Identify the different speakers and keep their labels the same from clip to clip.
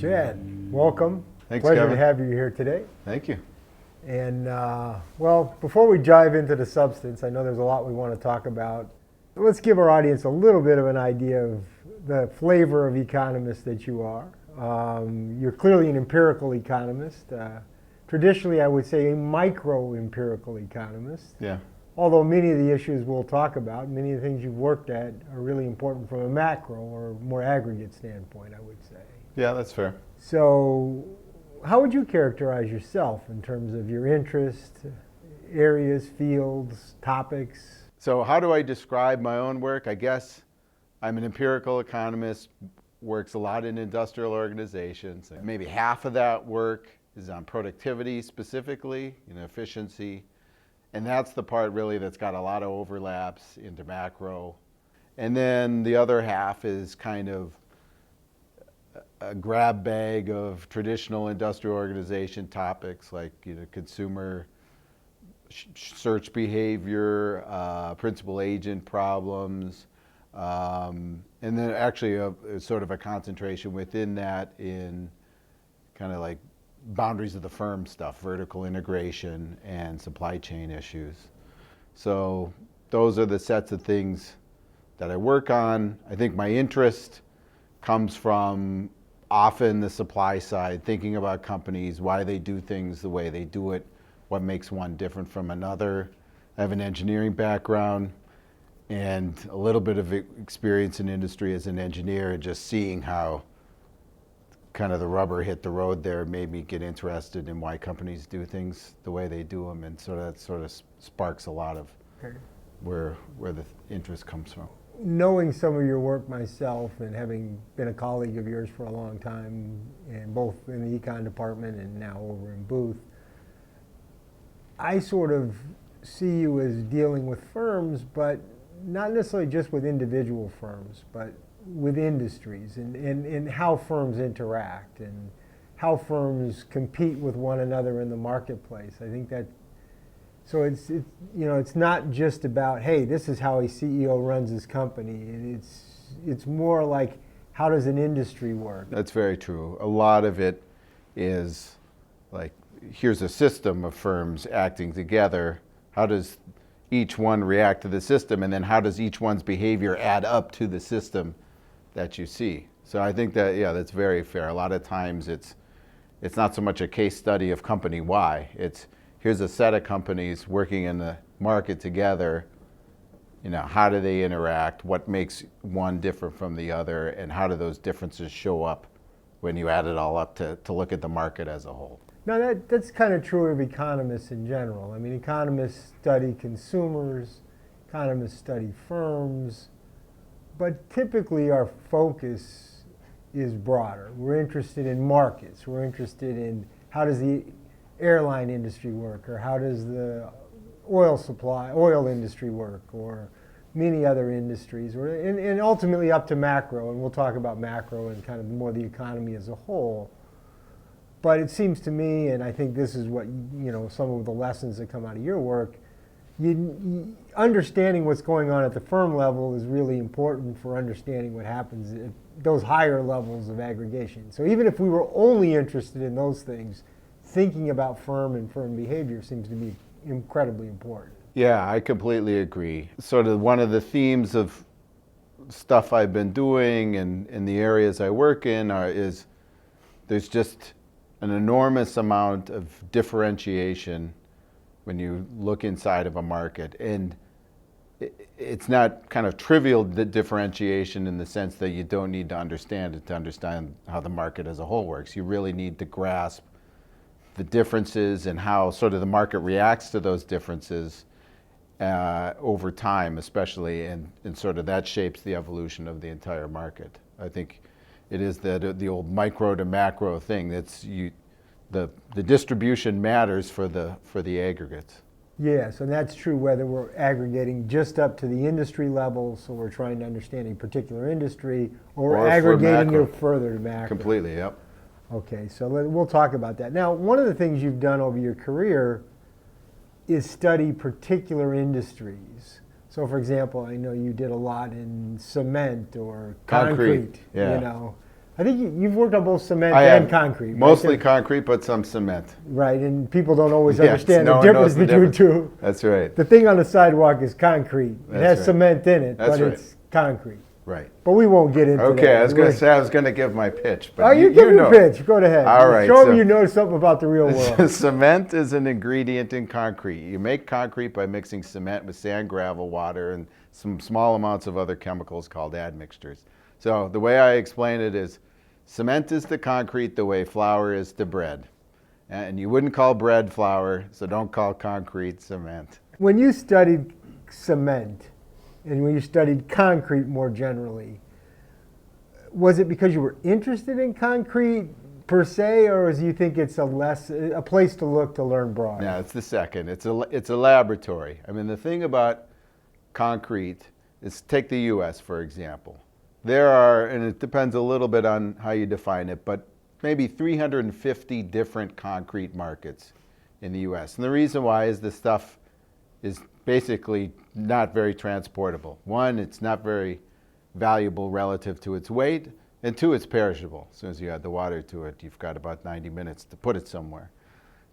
Speaker 1: Chad, welcome.
Speaker 2: Thanks,
Speaker 1: Pleasure
Speaker 2: Kevin.
Speaker 1: to have you here today.
Speaker 2: Thank you.
Speaker 1: And well, before we dive into the substance, I know there's a lot we want to talk about. Let's give our audience a little bit of an idea of the flavor of economist that you are. You're clearly an empirical economist. Traditionally, I would say a micro-empirical economist.
Speaker 2: Yeah.
Speaker 1: Although many of the issues we'll talk about, many of the things you've worked at are really important from a macro or more aggregate standpoint, I would say.
Speaker 2: Yeah, that's fair.
Speaker 1: So how would you characterize yourself in terms of your interest, areas, fields, topics?
Speaker 2: So how do I describe my own work? I guess I'm an empirical economist, works a lot in industrial organizations. Maybe half of that work is on productivity specifically, efficiency. And that's the part really that's got a lot of overlaps into macro. And then the other half is kind of a grab bag of traditional industrial organization topics like consumer search behavior, principal agent problems, and then actually a sort of a concentration within that in kind of like boundaries of the firm stuff, vertical integration and supply chain issues. So those are the sets of things that I work on. I think my interest comes from often the supply side, thinking about companies, why they do things the way they do it, what makes one different from another. I have an engineering background and a little bit of experience in industry as an engineer, and just seeing how kind of the rubber hit the road there made me get interested in why companies do things the way they do them, and so that sort of sparks a lot of where the interest comes from.
Speaker 1: Knowing some of your work myself and having been a colleague of yours for a long time, and both in the econ department and now over in Booth, I sort of see you as dealing with firms, but not necessarily just with individual firms, but with industries and how firms interact and how firms compete with one another in the marketplace. I think that, so it's not just about, hey, this is how a CEO runs his company. It's more like, how does an industry work?
Speaker 2: That's very true. A lot of it is like, here's a system of firms acting together. How does each one react to the system, and then how does each one's behavior add up to the system that you see? So I think that, yeah, that's very fair. A lot of times it's not so much a case study of company Y. It's, here's a set of companies working in the market together. How do they interact? What makes one different from the other? And how do those differences show up when you add it all up to look at the market as a whole?
Speaker 1: Now that's kind of true of economists in general. I mean, economists study consumers, economists study firms, but typically our focus is broader. We're interested in markets. We're interested in how does the airline industry work, or how does the oil industry work, or many other industries, and ultimately up to macro, and we'll talk about macro and kind of more the economy as a whole. But it seems to me, and I think this is what, some of the lessons that come out of your work, understanding what's going on at the firm level is really important for understanding what happens at those higher levels of aggregation. So even if we were only interested in those things, thinking about firm and firm behavior seems to be incredibly important.
Speaker 2: Yeah, I completely agree. Sort of one of the themes of stuff I've been doing and in the areas I work in is there's just an enormous amount of differentiation when you look inside of a market. And it's not kind of trivial, the differentiation, in the sense that you don't need to understand it to understand how the market as a whole works. You really need to grasp the differences and how sort of the market reacts to those differences over time, especially, and sort of that shapes the evolution of the entire market. I think it is the old micro to macro thing. The distribution matters for the aggregates.
Speaker 1: Yes, and that's true whether we're aggregating just up to the industry level, so we're trying to understand a particular industry, or we're aggregating it further to macro.
Speaker 2: Completely, yep.
Speaker 1: Okay, so we'll talk about that. Now, one of the things you've done over your career is study particular industries. So, for example, I know you did a lot in cement or concrete.
Speaker 2: Yeah.
Speaker 1: You know, I think you've worked on both cement
Speaker 2: I
Speaker 1: and
Speaker 2: have
Speaker 1: concrete. Right?
Speaker 2: mostly concrete, but some cement.
Speaker 1: Right, and people don't always
Speaker 2: Yes,
Speaker 1: understand
Speaker 2: no
Speaker 1: the
Speaker 2: one
Speaker 1: difference
Speaker 2: knows the
Speaker 1: between
Speaker 2: difference.
Speaker 1: two.
Speaker 2: That's right.
Speaker 1: The thing on the sidewalk is concrete. It
Speaker 2: That's
Speaker 1: has
Speaker 2: right.
Speaker 1: cement in it,
Speaker 2: That's
Speaker 1: but
Speaker 2: right.
Speaker 1: it's concrete.
Speaker 2: Right.
Speaker 1: But we won't get into that.
Speaker 2: Okay, I was going to say I was going to give my pitch, but
Speaker 1: Oh, you give your
Speaker 2: know.
Speaker 1: pitch. Go ahead.
Speaker 2: All right,
Speaker 1: Show
Speaker 2: so-
Speaker 1: them you know something about the real world.
Speaker 2: Cement is an ingredient in concrete. You make concrete by mixing cement with sand, gravel, water, and some small amounts of other chemicals called admixtures. So the way I explain it is cement is to concrete the way flour is to bread. And you wouldn't call bread flour, so don't call concrete cement.
Speaker 1: When you studied cement and when you studied concrete more generally, was it because you were interested in concrete per se, or do you think it's a place to look to learn broad?
Speaker 2: No, it's the second. It's a laboratory. I mean, the thing about concrete is, take the U.S. for example. There are, and it depends a little bit on how you define it, but maybe 350 different concrete markets in the U.S. And the reason why is this stuff is basically not very transportable. One, it's not very valuable relative to its weight, and two, it's perishable. As soon as you add the water to it, you've got about 90 minutes to put it somewhere.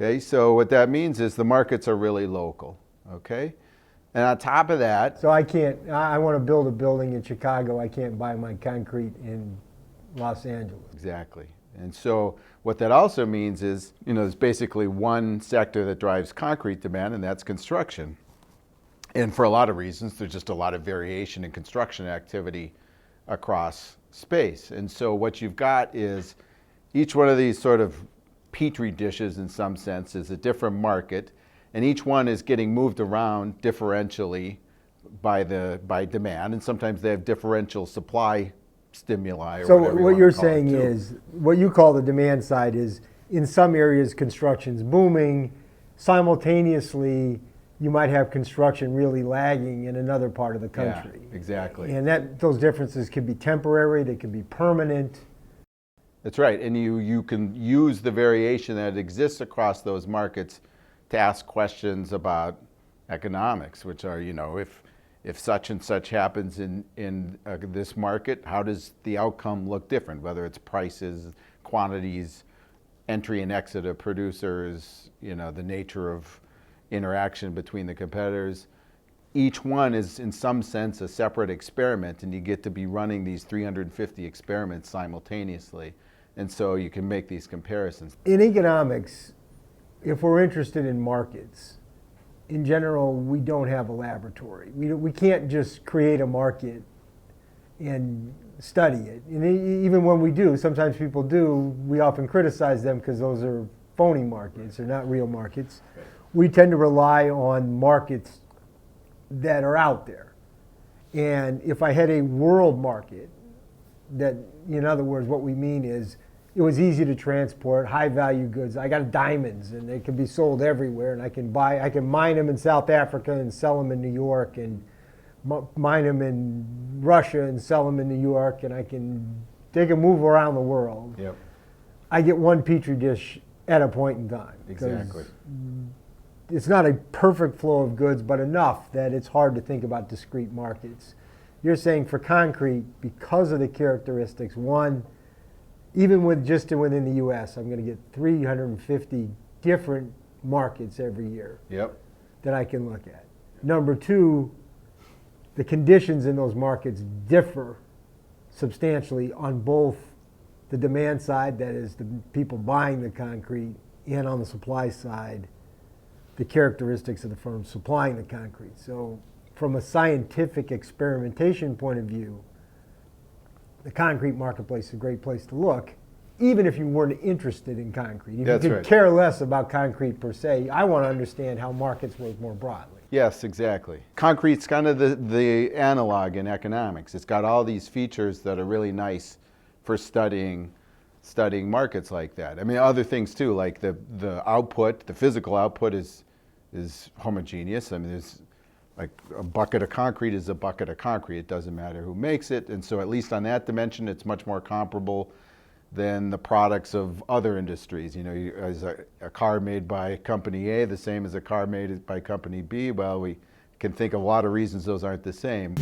Speaker 2: Okay, so what that means is the markets are really local. Okay, and on top of that,
Speaker 1: So I want to build a building in Chicago. I can't buy my concrete in Los Angeles.
Speaker 2: exactly. And so what that also means is, there's basically one sector that drives concrete demand, and that's construction. And for a lot of reasons, there's just a lot of variation in construction activity across space. And so what you've got is each one of these sort of petri dishes, in some sense, is a different market, and each one is getting moved around differentially by demand, and sometimes they have differential supply stimuli. Or
Speaker 1: So
Speaker 2: whatever you
Speaker 1: what
Speaker 2: wanna
Speaker 1: you're
Speaker 2: call it,
Speaker 1: saying
Speaker 2: too.
Speaker 1: is, what you call the demand side is, in some areas construction's booming, simultaneously you might have construction really lagging in another part of the country.
Speaker 2: Yeah, exactly.
Speaker 1: And those differences can be temporary, they can be permanent.
Speaker 2: That's right, and you can use the variation that exists across those markets to ask questions about economics, which are, if such and such happens in this market, how does the outcome look different? Whether it's prices, quantities, entry and exit of producers, the nature of interaction between the competitors. Each one is, in some sense, a separate experiment, and you get to be running these 350 experiments simultaneously. And so you can make these comparisons.
Speaker 1: In economics, if we're interested in markets, in general, we don't have a laboratory. We can't just create a market and study it. And even when we do, sometimes people do, we often criticize them because those are phony markets, they're not real markets.
Speaker 2: Right.
Speaker 1: We tend to rely on markets that are out there. And if I had a world market, that, in other words, what we mean is, it was easy to transport high value goods. I got diamonds and they can be sold everywhere, and I can mine them in South Africa and sell them in New York, and mine them in Russia and sell them in New York, and they can move around the world.
Speaker 2: Yep.
Speaker 1: I get one petri dish at a point in time.
Speaker 2: Exactly.
Speaker 1: It's not a perfect flow of goods, but enough that it's hard to think about discrete markets. You're saying for concrete, because of the characteristics, one, even within the U.S., I'm going to get 350 different markets every year
Speaker 2: Yep.
Speaker 1: that I can look at. Number two, the conditions in those markets differ substantially on both the demand side, that is the people buying the concrete, and on the supply side, the characteristics of the firms supplying the concrete. So from a scientific experimentation point of view, the concrete marketplace is a great place to look, even if you weren't interested in concrete. If
Speaker 2: That's
Speaker 1: you could
Speaker 2: right.
Speaker 1: care less about concrete per se, I want to understand how markets work more broadly.
Speaker 2: Yes, exactly. Concrete's kind of the analog in economics. It's got all these features that are really nice for studying markets like that. I mean, other things too, like the output, the physical output is homogeneous. I mean, there's like a bucket of concrete is a bucket of concrete. It doesn't matter who makes it. And so at least on that dimension, it's much more comparable than the products of other industries. As a car made by company A, the same as a car made by company B, well, we can think of a lot of reasons those aren't the same.